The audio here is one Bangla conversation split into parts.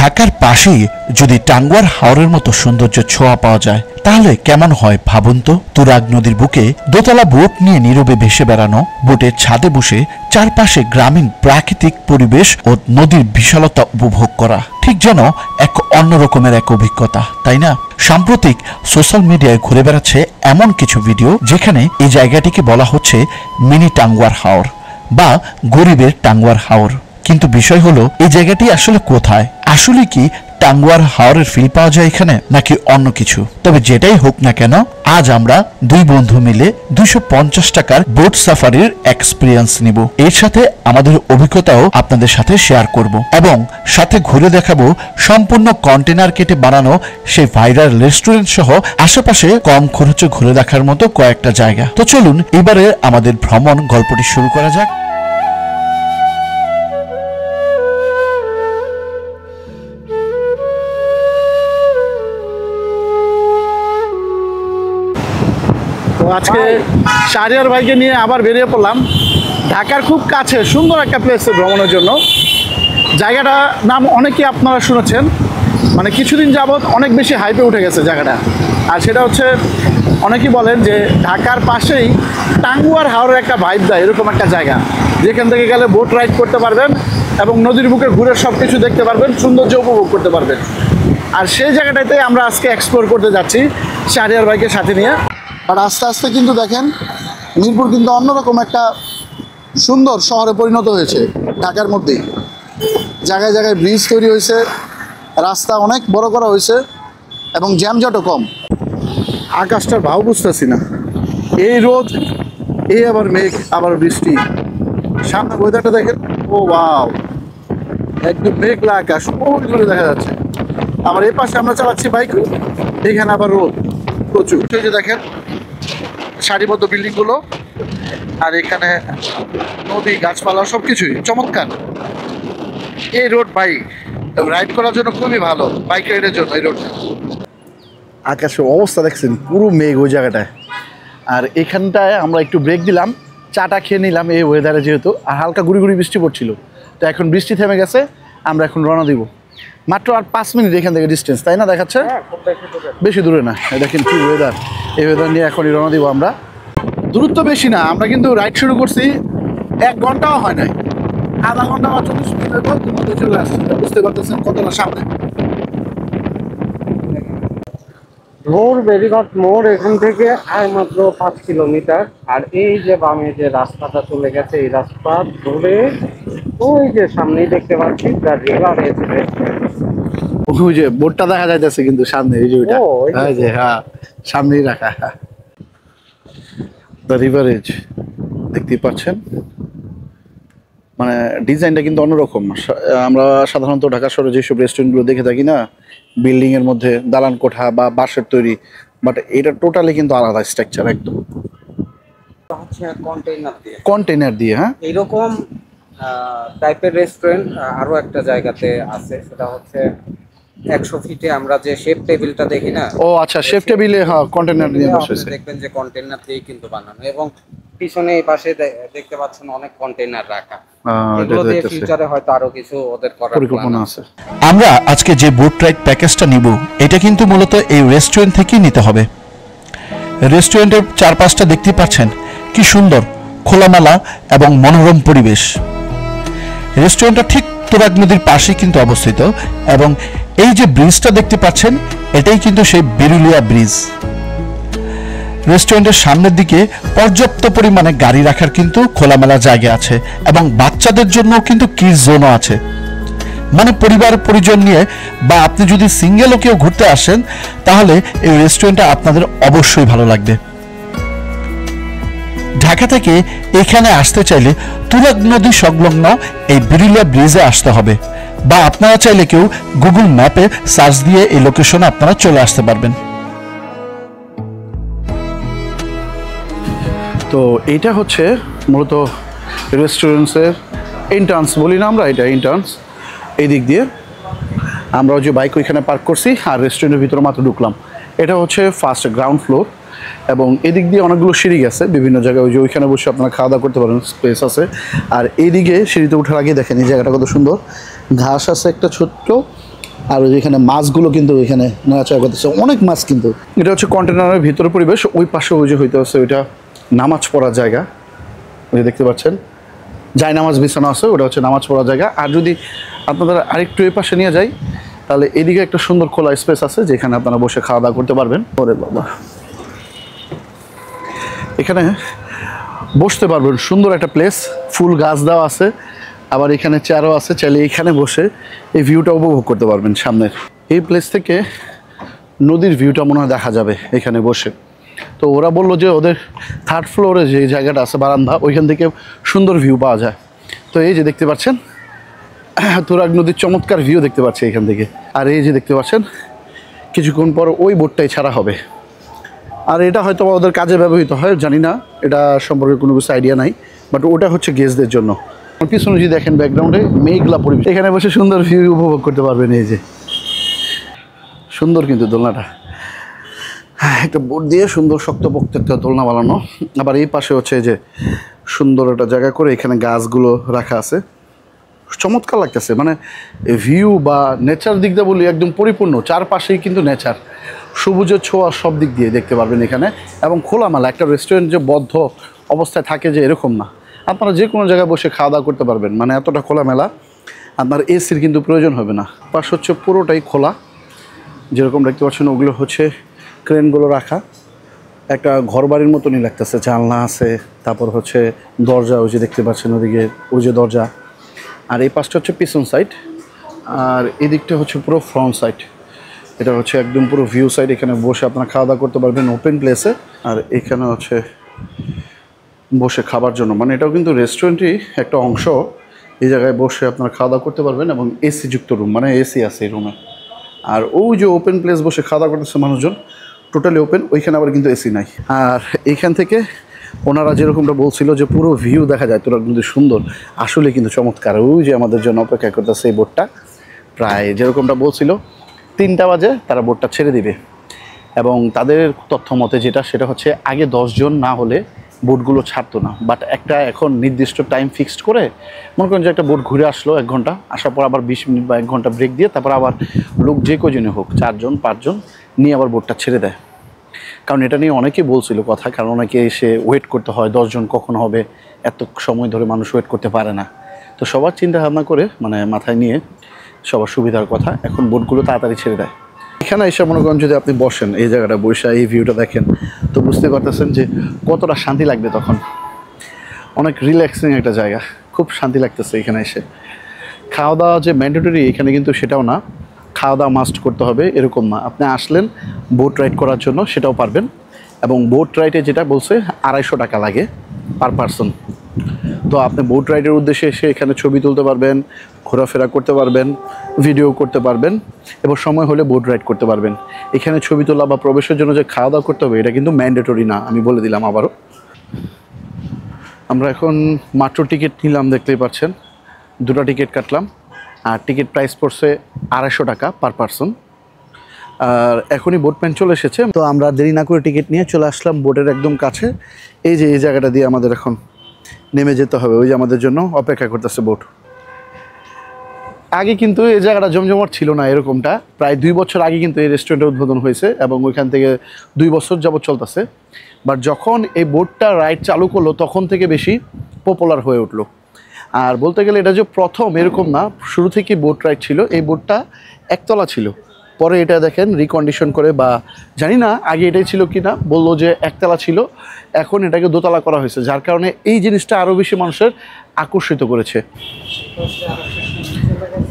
ঢাকার পাশেই যদি টাঙ্গুয়ার হাওরের মতো সৌন্দর্য ছোঁয়া পাওয়া যায় তাহলে কেমন হয় ভাবুন তো। তুরাগ নদীর বুকে দোতলা বোট নিয়ে নীরবে ভেসে বেড়ানো, বোটের ছাদে বসে চারপাশে গ্রামীণ প্রাকৃতিক পরিবেশ ও নদীর বিশালতা উপভোগ করা ঠিক যেন এক অন্যরকমের এক অভিজ্ঞতা, তাই না? সাম্প্রতিক সোশ্যাল মিডিয়ায় ঘুরে বেড়াচ্ছে এমন কিছু ভিডিও যেখানে এই জায়গাটিকে বলা হচ্ছে মিনি টাঙ্গুয়ার হাওর বা গরিবের টাঙ্গুয়ার হাওর। কিন্তু বিষয় হলো এই জায়গাটি আসলে কোথায়? আসলে কি টাঙ্গুয়ার হাওরের ফিল পাওয়া যায় এখানে নাকি অন্য কিছু? তবে যেটাই হোক না কেন আজ আমরা দুই বন্ধু মিলে 250 টাকার বোট সাফারির এক্সপিরিয়েন্স নিব। এর সাথে আমাদের অভিজ্ঞতাও আপনাদের সাথে শেয়ার করব এবং সাথে ঘুরে দেখাবো সম্পূর্ণ কন্টেনার কেটে বানানো সেই ভাইরাল রেস্টুরেন্ট সহ আশেপাশে কম খরচে ঘুরে দেখার মতো কয়েকটা জায়গা। তো চলুন এবারে আমাদের ভ্রমণ গল্পটি শুরু করা যাক। আজকে শাহরিয়ার ভাইকে নিয়ে আবার বেরিয়ে পড়লাম ঢাকার খুব কাছে সুন্দর একটা প্লেসে ভ্রমণের জন্য। জায়গাটার নাম অনেকেই আপনারা শুনেছেন, মানে কিছুদিন যাবৎ অনেক বেশি হাইপে উঠে গেছে জায়গাটা। আর সেটা হচ্ছে অনেকেই বলেন যে ঢাকার পাশেই টাঙ্গুয়ার হাওরের একটা ভাইব দেয় এরকম একটা জায়গা, যেখান থেকে গেলে বোট রাইড করতে পারবেন এবং নদীর বুকে ঘুরে সব কিছু দেখতে পারবেন, সৌন্দর্য উপভোগ করতে পারবেন। আর সেই জায়গাটাতে আমরা আজকে এক্সপ্লোর করতে যাচ্ছি শাহরিয়ার ভাইকে সাথে নিয়ে। আর আস্তে আস্তে কিন্তু দেখেন মিরপুর কিন্তু অন্যরকম একটা সুন্দর শহরে পরিণত হয়েছে। ঢাকার মধ্যেই জায়গায় জায়গায় ব্রিজ তৈরি হয়েছে, রাস্তা অনেক বড় করা হয়েছে এবং জ্যামজটও কম। আকাশটার ভাও বুঝতেছি না, এই রোদ, এই আবার মেঘ, আবার বৃষ্টি। সামনে ওয়েদারটা দেখেন, ও ওয়াও, একদম মেঘলা আকাশ ওই করে দেখা যাচ্ছে। আবার এই পাশে আমরা চালাচ্ছি বাইক, এখানে আবার রোদ প্রচুর। এই যে দেখেন সারিবদ্ধ বিল্ডিংগুলো, আর এখানে নদী, গাছপালা সবকিছুই চমৎকার। এই রোড বাইক রাইড করার জন্য খুবই ভালো, বাইক রাইডের জন্য এই রোডটা। আকাশের অবস্থা দেখছেন, পুরো মেঘ ওই জায়গাটায়। আর এখানটায় আমরা একটু ব্রেক দিলাম, চাটা খেয়ে নিলাম এই ওয়েদারে যেহেতু, আর হালকা গুড়ি গুড়ি বৃষ্টি পড়ছিল। তো এখন বৃষ্টি থেমে গেছে, আমরা এখন রওনা দিব। মাত্র আর 5 মিনিট এখান থেকে ডিস্টেন্স, তাই না? দেখাচ্ছে বেশি দূরে না। দেখেন কি ওয়েদার, এই ওয়েদার নিয়ে এখনই রওনা দিব আমরা। দূরত্ব বেশি না, আমরা কিন্তু রাইড শুরু করছি 1 ঘন্টাও হয় নাই, আধা ঘন্টা বা 40 মিনিটের পর তোমাদের চলে আসছে। বুঝতে পারতেছেন কতটা সামনে। মোর বেরিঘাট মোড় এখান থেকে আর মাত্র 5 কিলোমিটার। আর এই যে বামে যে রাস্তাটা চলে গেছে, এই রাস্তা ধরে ওই যে সামনেই দেখতে পাচ্ছি দ্য রিভার এক্সপ্রেস। ওই যে বোর্ডটা দেখা যাইতেছে কিন্তু সামনে, এই যে ওইটা, এই যে হ্যাঁ সামনেই রাখা, দ্য রিভার এজ দেখতে পাচ্ছেন। মানে ডিজাইনটা কিন্তু অন্যরকম। আমরা সাধারণত ঢাকা শহরে যেসব রেস্টুরেন্টগুলো দেখে থাকি না, বিল্ডিং এর মধ্যে দালান কোঠা বা বাঁশের তৈরি, বাট এটা টোটালি কিন্তু আলাদা স্ট্রাকচার একদম। হচ্ছে কন্টেইনার দিয়ে, কন্টেইনার দিয়ে, হ্যাঁ এইরকম টাইপের রেস্টুরেন্ট আরো একটা জায়গাতে আছে। সেটা হচ্ছে 100 ফিটে আমরা যে শেফ টেবিলটা দেখি না। ও আচ্ছা, শেফ টেবিলে হ্যাঁ কন্টেইনার দিয়ে বসেছে। দেখবেন যে কন্টেইনার দিয়েই কিন্তু বানানো, এবং পিছনে এই পাশে দেখতে পাচ্ছেন অনেক কন্টেইনার রাখা। এগুলো দিয়ে ফিউচারে হয়তো আরো কিছু ওদের করার পরিকল্পনা আছে। আমরা আজকে যে বোট রাইড প্যাকেজটা নিব এটা কিন্তু মূলত এই রেস্টুরেন্ট থেকেই নিতে হবে। রেস্টুরেন্টের চারপাশটা দেখতে পাচ্ছেন কি সুন্দর, খোলামেলা এবং মনোরম পরিবেশ। রেস্টুরেন্টটা ঠিক তুরাগ নদীর পাশেই কিন্তু অবস্থিত এবং এই যে ব্রিজটা দেখতে পাচ্ছেন এটাই কিন্তু সেই বিরুলিয়া ব্রিজ। রেস্টুরেন্টের সামনের দিকে পর্যাপ্ত পরিমাণে গাড়ি রাখার কিন্তু খোলামেলা জায়গা আছে এবং বাচ্চাদের জন্য কিন্তু কিডস জোনও আছে। মানে পরিবার পরিজন নিয়ে বা আপনি যদি সিঙ্গেলও কেউ ঘুরতে আসেন তাহলে এই রেস্টুরেন্টটা আপনাদের অবশ্যই ভালো লাগবে। ঢাকা থেকে এখানে আসতে চাইলে তুরাগ নদী সংলগ্ন এই বিরুলিয়া ব্রিজে আসতে হবে, বা আপনারা চাইলে কেউ গুগল ম্যাপে সার্চ দিয়ে এই লোকেশনে আপনারা চলে আসতে পারবেন। তো এইটা হচ্ছে মূলত রেস্টুরেন্টসের এন্ট্রান্স বলি না আমরা, এটা এন্ট্রান্স। এই দিক দিয়ে আমরা যে বাইক ওইখানে পার্ক করছি আর রেস্টুরেন্টের ভিতরে মাত্র ঢুকলাম। এটা হচ্ছে ফার্স্ট গ্রাউন্ড ফ্লোর এবং এদিক দিয়ে অনেকগুলো সিঁড়ি গেছে বিভিন্ন জায়গায়, ওই যে ওইখানে বসে আপনারা খাওয়া দাওয়া করতে পারেন, স্পেস আছে। আর এইদিকে সিঁড়িতে ওঠার আগে দেখেন এই জায়গাটা কত সুন্দর, ঘাস আছে একটা ছোট্ট, আর ওই যেখানে মাছগুলো কিন্তু এখানে নাড়াচাড়া করতেছে, অনেক মাছ কিন্তু। এটা হচ্ছে কন্টেনারের ভিতরে পরিবেশ। ওই পাশে ওই যে হইতে হচ্ছে ওইটা নামাজ পড়ার জায়গা, ওই যে দেখতে পাচ্ছেন জায় নামাজ বিছানো আছে, ওটা হচ্ছে নামাজ পড়ার জায়গা। আর যদি আপনাদের আরেকটু এই পাশে নিয়ে যাই তাহলে এদিকে একটা সুন্দর খোলা স্পেস আছে যেখানে আপনারা বসে খাওয়া দাওয়া করতে পারবেন। ওরে বাবা, এখানে বসতে পারবেন, সুন্দর একটা প্লেস, ফুল গাছ দেওয়া আছে, আবার এখানে চেয়ারও আছে, চাইলে এখানে বসে এই ভিউটা উপভোগ করতে পারবেন সামনের। এই প্লেস থেকে নদীর ভিউটা মনে হয় দেখা যাবে এখানে বসে। তো ওরা বললো যে ওদের 3rd ফ্লোরে যে জায়গাটা আছে বারান্দা, ওইখান থেকে সুন্দর ভিউ পাওয়া যায়। তো এই যে দেখতে পাচ্ছেন তুরাগ নদীর চমৎকার ভিউ দেখতে পাচ্ছি এখান থেকে। আর এই যে দেখতে পাচ্ছেন কিছুক্ষণ পর ওই বোটটাই ছাড়া হবে। আর এটা হয়তো ওদের কাজে ব্যবহৃত হয়, জানি না, এটা সম্পর্কে কোনো কিছু আইডিয়া নাই, বাট ওটা হচ্ছে গেস্টদের জন্য। পিছনে যদি দেখেন ব্যাকগ্রাউন্ডে মেঘলা পরিবেশ, এখানে বসে সুন্দর ভিউ উপভোগ করতে পারবেন। এই যে সুন্দর কিন্তু দোলনাটা, একটা বোট দিয়ে সুন্দর শক্তপোক্ত একটা দোলনা বানানো। আবার এই পাশে হচ্ছে যে সুন্দর একটা জায়গা করে এখানে গাছগুলো রাখা আছে, চমৎকার লাগতেছে। মানে ভিউ বা নেচার দিক দিয়ে বলি একদম পরিপূর্ণ, চারপাশেই কিন্তু নেচার, সবুজের ছোঁয়া সব দিক দিয়ে দেখতে পারবেন এখানে। এবং খোলামেলা, একটা রেস্টুরেন্ট যে বদ্ধ অবস্থায় থাকে যে এরকম না, আপনারা যে কোনো জায়গায় বসে খাওয়া দাওয়া করতে পারবেন, মানে এতটা খোলামেলা। আপনার এসির কিন্তু প্রয়োজন হবে না। পাশ হচ্ছে পুরোটাই খোলা, যেরকম দেখতে পাচ্ছেন ওগুলো হচ্ছে ক্রেনগুলো রাখা, একটা ঘর বাড়ির মতনই লাগতেছে, জানলা আছে, তারপর হচ্ছে দরজা, ওই যে দেখতে পাচ্ছেন ওদিকে ওই যে দরজা। আর এই পাশটা হচ্ছে পিছন সাইড, আর এই দিকটা হচ্ছে পুরো ফ্রন্ট সাইড। এটা হচ্ছে একদম পুরো ভিউ সাইড, এখানে বসে আপনারা খাওয়া দাওয়া করতে পারবেন ওপেন প্লেসে। আর এখানে হচ্ছে বসে খাবার জন্য, মানে এটাও কিন্তু রেস্টুরেন্টই একটা অংশ। এই জায়গায় বসে আপনারা খাওয়া দাওয়া করতে পারবেন এবং এসি যুক্ত রুম, মানে এসি আছে এই রুমে। আর ওই যে ওপেন প্লেস বসে খাওয়া দাওয়া করতেছে মানুষজন, টোটালি ওপেন, ওইখানে আবার কিন্তু এসি নাই। আর এইখান থেকে ওনারা যেরকমটা বলছিল যে পুরো ভিউ দেখা যায়, তোরা কিন্তু সুন্দর, আসলে কিন্তু চমৎকার। ওই যে আমাদের জন্য অপেক্ষা করতেছে এই বোটটা, প্রায় যেরকমটা বলছিল 3টা বাজে তারা বোটটা ছেড়ে দিবে। এবং তাদের তথ্য মতে যেটা, সেটা হচ্ছে আগে 10 জন না হলে বোটগুলো ছাড়তো না, বাট একটা এখন নির্দিষ্ট টাইম ফিক্সড করে, মনে করেন যে একটা বোট ঘুরে আসলো 1 ঘন্টা, আসার পর আবার 20 মিনিট বা 1 ঘন্টা ব্রেক দিয়ে তারপর আবার লোক যে কজনই হোক 4 জন 5 জন নিয়ে আবার বোটটা ছেড়ে দেয়। কারণ এটা নিয়ে অনেকেই বলছিল কথা, কারণ অনেকে এসে ওয়েট করতে হয়, 10 জন কখন হবে, এত সময় ধরে মানুষ ওয়েট করতে পারে না। তো সবার চিন্তা ভাবনা করে, মানে মাথায় নিয়ে সবার সুবিধার কথা, এখন বোটগুলো তাড়াতাড়ি ছেড়ে দেয়। এখানে এসে মনে করেন যদি আপনি বসেন এই জায়গাটা, বসে এই ভিউটা দেখেন, তো বুঝতে পারতেছেন যে কতটা শান্তি লাগবে তখন। অনেক রিল্যাক্সিং একটা জায়গা, খুব শান্তি লাগতেছে এখানে এসে। খাওয়া দাওয়া যে ম্যান্ডেটরি এখানে, কিন্তু সেটাও না, খাওয়া দাওয়া মাস্ট করতে হবে এরকম না। আপনি আসলেন বোট রাইড করার জন্য, সেটাও পারবেন। এবং বোট রাইডে যেটা বলছে 250 টাকা লাগে পার পারসন। তো আপনি বোট রাইডের উদ্দেশ্যে এসে এখানে ছবি তুলতে পারবেন, ঘোরাফেরা করতে পারবেন, ভিডিও করতে পারবেন, এবং সময় হলে বোট রাইড করতে পারবেন। এখানে ছবি তোলা বা প্রবেশের জন্য যে খাওয়া দাওয়া করতে হবে, এটা কিন্তু ম্যান্ডেটরি না, আমি বলে দিলাম আবারও। আমরা এখন মাত্র টিকিট নিলাম, দেখতেই পাচ্ছেন 2টা টিকিট কাটলাম, আর টিকিট প্রাইস পড়ছে 250 টাকা পার পারসন। আর এখনই বোটম্যান চলে এসেছে, তো আমরা দেরি না করে টিকিট নিয়ে চলে আসলাম বোটের একদম কাছে। এই যে এই জায়গাটা দিয়ে আমাদের এখন নেমে যেতে হবে, ওই যে আমাদের জন্য অপেক্ষা করতেছে বোট। আগে কিন্তু এই জায়গাটা জমজমাট ছিল না এরকমটা, প্রায় 2 বছর আগে কিন্তু এই রেস্টুরেন্টের উদ্বোধন হয়েছে এবং ওইখান থেকে 2 বছর যাবত চলতেছে। বাট যখন এই বোটটা রাইড চালু করলো তখন থেকে বেশি পপুলার হয়ে উঠলো। আর বলতে গেলে এটা যে প্রথম এরকম না, শুরু থেকেই বোট রাইড ছিল। এই বোটটা একতলা ছিল, পরে এটা দেখেন রিকন্ডিশন করে, বা জানি না আগে এটাই ছিল কি না, বললো যে একতলা ছিল, এখন এটাকে দোতলা করা হয়েছে, যার কারণে এই জিনিসটা আরও বেশি মানুষের আকর্ষিত করেছে।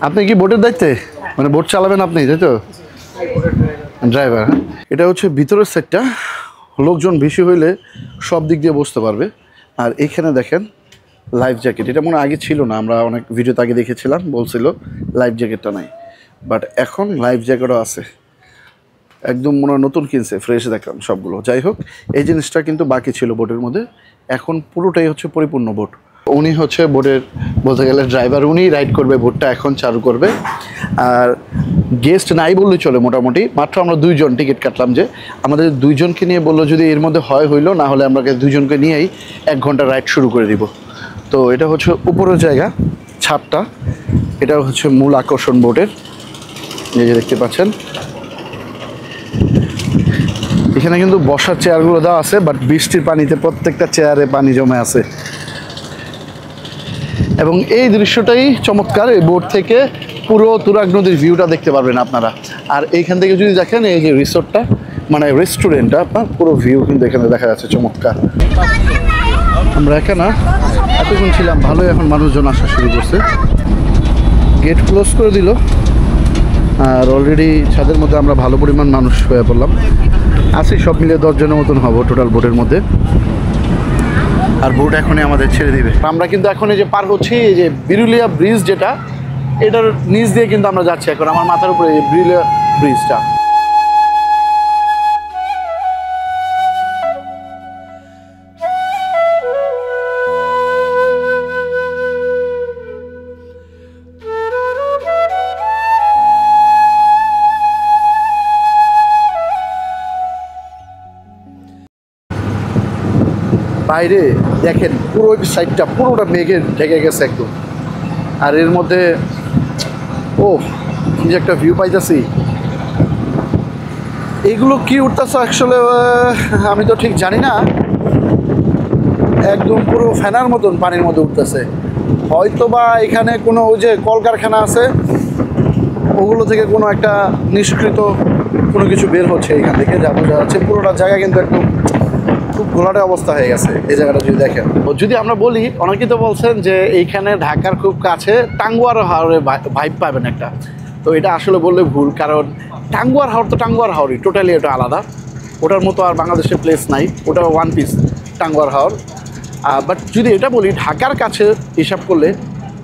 আপনি কি বোটের দায়িত্বে, মানে বোট চালাবেন আপনি, তাই তো? ড্রাইভার। এটা হচ্ছে ভিতরের সেটটা, লোকজন বেশি হইলে সব দিক দিয়ে বসতে পারবে। আর এইখানে দেখেন লাইফ জ্যাকেট, এটা মনে আগে ছিল না, আমরা অনেক ভিডিওতে আগে দেখেছিলাম, বলছিল লাইফ জ্যাকেটটা নাই, বাট এখন লাইফ জ্যাকেটও আছে, একদম মনে হয় নতুন কিনছে, ফ্রেশ দেখলাম সবগুলো। যাই হোক, এই জিনিসটা কিন্তু বাকি ছিল বোটের মধ্যে, এখন পুরোটাই হচ্ছে পরিপূর্ণ বোট। উনি হচ্ছে বোটের বলতে গেলে ড্রাইভার, উনি রাইড করবে বোটটা, এখন চালু করবে। আর গেস্ট নাই বললেই চলে মোটামুটি, মাত্র আমরা 2 জন টিকিট কাটলাম, যে আমাদের 2 জনকে নিয়ে বললো যদি এর মধ্যে হইলো, না হলে আমরা 2 জনকে নিয়েই 1 ঘন্টা রাইড শুরু করে দিব। তো এটা হচ্ছে উপরের জায়গা, ছাদটা, এটা হচ্ছে মূল আকর্ষণ বোটের। এই যে দেখতে পাচ্ছেন এখানে কিন্তু বসার চেয়ারগুলো দেওয়া আছে, বাট বৃষ্টির পানিতে প্রত্যেকটা চেয়ারে পানি জমে আছে। এবং এই দৃশ্যটাই চমৎকার, এই বোট থেকে পুরো তুরাগ নদীর ভিউটা দেখতে পারবেন আপনারা। আর এইখান থেকে যদি দেখেন এই যে রিসোর্টটা মানে রেস্টুরেন্টটা, আপনার পুরো ভিউ কিন্তু এখানে দেখা যাচ্ছে চমৎকার। আমরা এখানে এতক্ষণ ছিলাম ভালোই, এখন মানুষজন আসা শুরু করছে। গেট ক্লোজ করে দিল আর অলরেডি ছাদের মধ্যে আমরা ভালো পরিমাণ মানুষ হয়ে পড়লাম। আসি সব মিলে 10 জনের মতন হবো টোটাল বোটের মধ্যে। আর বোট এখনই আমাদের ছেড়ে দিবে। আমরা কিন্তু এখন এই যে পার হচ্ছি এই যে বিরুলিয়া ব্রিজ, যেটা এটার নিচ দিয়ে কিন্তু আমরা যাচ্ছি এখন। আমার মাথার উপরে এই বিরুলিয়া ব্রিজটা। বাইরে দেখেন পুরো সাইডটা পুরোটা মেঘে ঢেকে গেছে একদম। আর এর মধ্যে ও কি যে একটা ভিউ পাইতেছি। এইগুলো কি উঠতেছে আসলে আমি তো ঠিক জানি না। একদম পুরো ফ্যানার মতন পানির মধ্যে উঠতেছে। হয়তো বা এখানে কোনো ওই যে কলকারখানা আছে ওগুলো থেকে কোনো একটা নিষ্কৃত কোনো কিছু বের হচ্ছে এখান থেকে, যা বোঝা যাচ্ছে। পুরোটা জায়গা কিন্তু একদম খুব ঘোলাটে অবস্থা হয়ে গেছে এই জায়গাটা যদি দেখেন। যদি আমরা বলি, অনেকেই তো বলছেন যে এইখানে ঢাকার খুব কাছে টাঙ্গুয়ার হাওরে ভাইব পাবেন একটা। তো এটা আসলে বললে ভুল, কারণ টাঙ্গুয়ার হাওর তো টাঙ্গুয়ার হাওরই, টোটালি এটা আলাদা। ওটার মতো আর বাংলাদেশের প্লেস নাই, ওটা one piece Tanguar Haor. But যদি এটা বলি ঢাকার কাছে হিসাব করলে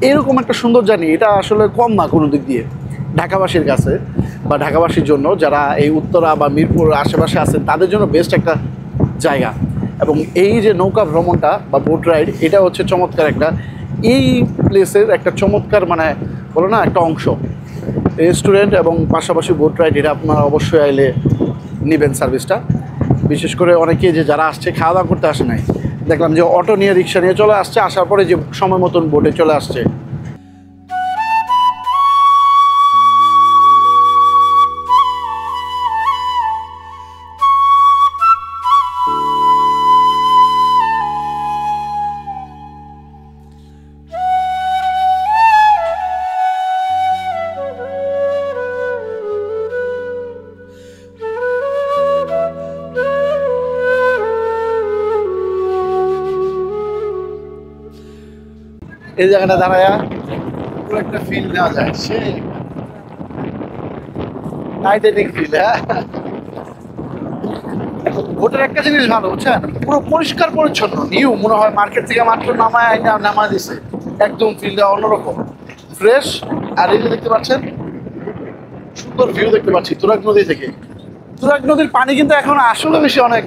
এরকম একটা সুন্দর জার্নি এটা আসলে কম না কোনো দিক দিয়ে ঢাকাবাসীর কাছে, বা ঢাকাবাসীর জন্য যারা এই উত্তরা বা মিরপুর আশেপাশে আছেন তাদের জন্য বেস্ট একটা জায়গা। এবং এই যে নৌকা ভ্রমণটা বা বোট রাইড, এটা হচ্ছে চমৎকার একটা এই প্লেসের একটা চমৎকার মানে বলো না একটা অংশ। রেস্টুরেন্ট এবং পাশাপাশি বোট রাইড, এটা আপনারা অবশ্যই আইলে নেবেন সার্ভিসটা। বিশেষ করে অনেকে যে যারা আসছে খাওয়া দাওয়া করতে আসে নাই, দেখলাম যে অটো নিয়ে রিক্সা নিয়ে চলে আসছে, আসার পরে যে সময় মতন বোটে চলে আসছে। এই জায়গাটা দাঁড়ায়া পুরো একটা ফিল নেওয়া যায়, সে টাইটানিক ফিল। হ্যাঁ, বোটের একটা জিনিস ভালো বুঝছেন, পুরো পরিষ্কার পরিচ্ছন্ন নিউ মনে হয় মার্কেট থেকে মাত্র নামায় দিছে। একদম ফিলটা অন্যরকম ফ্রেশ। আর এই যে দেখতে পাচ্ছেন সুন্দর ভিউ দেখতে পাচ্ছি তুরাগ নদী থেকে। তুরাগ নদীর পানি কিন্তু এখন আসলে বেশি অনেক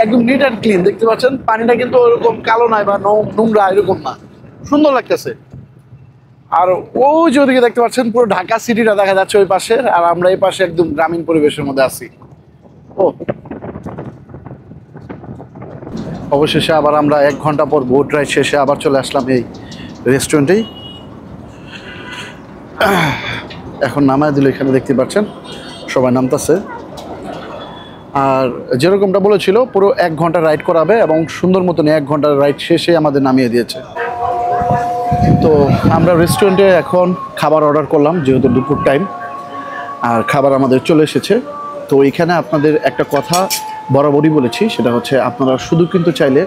একদম নিট অ্যান্ড ক্লিন দেখতে পাচ্ছেন। পানিটা কিন্তু ওরকম কালো নাই বা নোংরা এরকম না, সুন্দর লাগতেছে। আর ওই যে ওদিকে দেখতে পাচ্ছেন পুরো ঢাকা সিটিটা দেখা যাচ্ছে ওই পাশে, আর আমরা এই পাশে একদম গ্রামীণ পরিবেশের মধ্যে আছি। ও অবশেষে আবার আমরা 1 ঘন্টা পর বোট রাইড শেষে আবার চলে আসলাম এই রেস্টুরেন্টেই। এখন নামায় দিল, এখানে দেখতে পাচ্ছেন সবাই নামতেছে। আর যেরকমটা বলেছিল পুরো 1 ঘন্টা রাইড করাবে এবং সুন্দর মতন 1 ঘন্টার রাইড শেষে আমাদের নামিয়ে দিয়েছে। তো আমরা রেস্টুরেন্টে এখন খাবার অর্ডার করলাম, যেহেতু দুপুর টাইম, আর খাবার আমাদের চলে এসেছে। তো এখানে আপনাদের একটা কথা বরাবরই বলেছি, সেটা হচ্ছে আপনারা শুধু কিন্তু চাইলে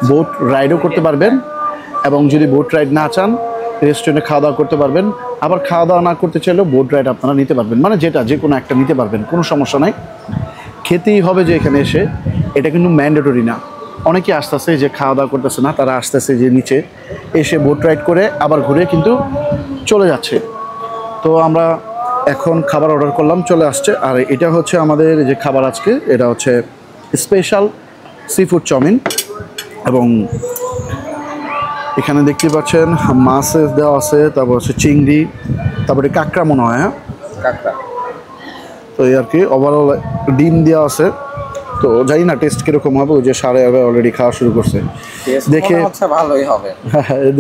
বোট রাইডও করতে পারবেন, এবং যদি বোট রাইড না চান রেস্টুরেন্টে খাওয়া দাওয়া করতে পারবেন। আবার খাওয়া দাওয়া না করতে চাইলেও বোট রাইড আপনারা নিতে পারবেন, মানে যে কোনো একটা নিতে পারবেন, কোনো সমস্যা নাই। খেতেই হবে যে এখানে এসে, এটা কিন্তু ম্যান্ডেটরি না। অনেকে আসতেছে যে খাওয়া দাওয়া করতেছে না, তারা আসতেছে যে নিচে এসে বোট রাইড করে আবার ঘুরে কিন্তু চলে যাচ্ছে। তো আমরা এখন খাবার অর্ডার করলাম, চলে আসছে। আর এটা হচ্ছে আমাদের যে খাবার আজকে, এটা হচ্ছে স্পেশাল সি ফুড চাউমিন। এবং এখানে দেখতে পাচ্ছেন মাছের দেওয়া আছে, তারপর হচ্ছে চিংড়ি, তারপরে কাঁকড়া মনে হয়, হ্যাঁ কাঁকড়া। তো এই আর কি ওভারঅল ডিম দেওয়া আছে, তো জানি না টেস্ট কিরকম হবে। ওই যে সারে অলরেডি খাওয়া শুরু করছে, দেখে ভালোই হবে।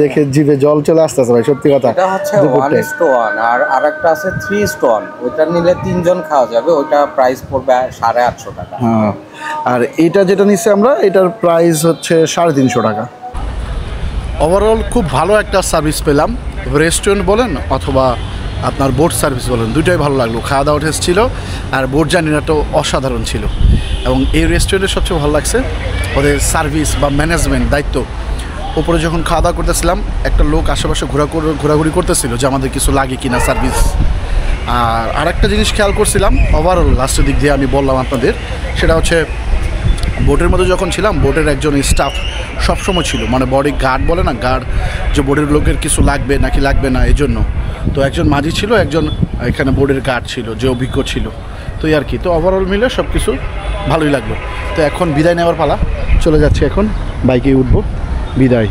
দেখে জিভে জল চলে আসতেছে ভাই, সত্যি কথা। এটা হচ্ছে 1:1 আর আরেকটা আছে 3:1, ওইটা নিলে 3 জন খাওয়া যাবে, ওইটা প্রাইস পড়বে 850 টাকা। হ্যাঁ, আর এটা যেটা নিচ্ছি আমরা, এটার প্রাইস হচ্ছে 350 টাকা। ওভারঅল খুব ভালো একটা সার্ভিস পেলাম, রেস্টুরেন্ট বলেন অথবা আপনার বোট সার্ভিস বলেন, দুটোই ভালো লাগলো। খাওয়া দাওয়া টেস্ট ছিল, আর বোট জার্নিটাও অসাধারণ ছিল। এবং এই রেস্টুরেন্টের সবচেয়ে ভালো লাগছে ওদের সার্ভিস বা ম্যানেজমেন্ট, দায়িত্ব। উপরে যখন খাওয়া দাওয়া করতেছিলাম, একটা লোক আশেপাশে ঘোরাঘুরি করতেছিল যে আমাদের কিছু লাগে কিনা সার্ভিস। আর আরেকটা জিনিস খেয়াল করছিলাম ওভারঅল লাস্টের দিক দিয়ে আমি বললাম আপনাদের, সেটা হচ্ছে বোটের মধ্যে যখন ছিলাম, বোটের একজন স্টাফ সবসময় ছিল, মানে বডি গার্ড বলে না, গার্ড, যে বোটের লোকের কিছু লাগবে নাকি লাগবে না এই জন্য। তো একজন মাঝি ছিল, একজন এখানে বোর্ডের গার্ড ছিল যে অভিজ্ঞ ছিল। তো আর কি, তো ওভারঅল মিলে সব কিছু ভালোই লাগলো। তো এখন বিদায় নেওয়ার পালা, চলে যাচ্ছি, এখন বাইকে উঠবো, বিদায়।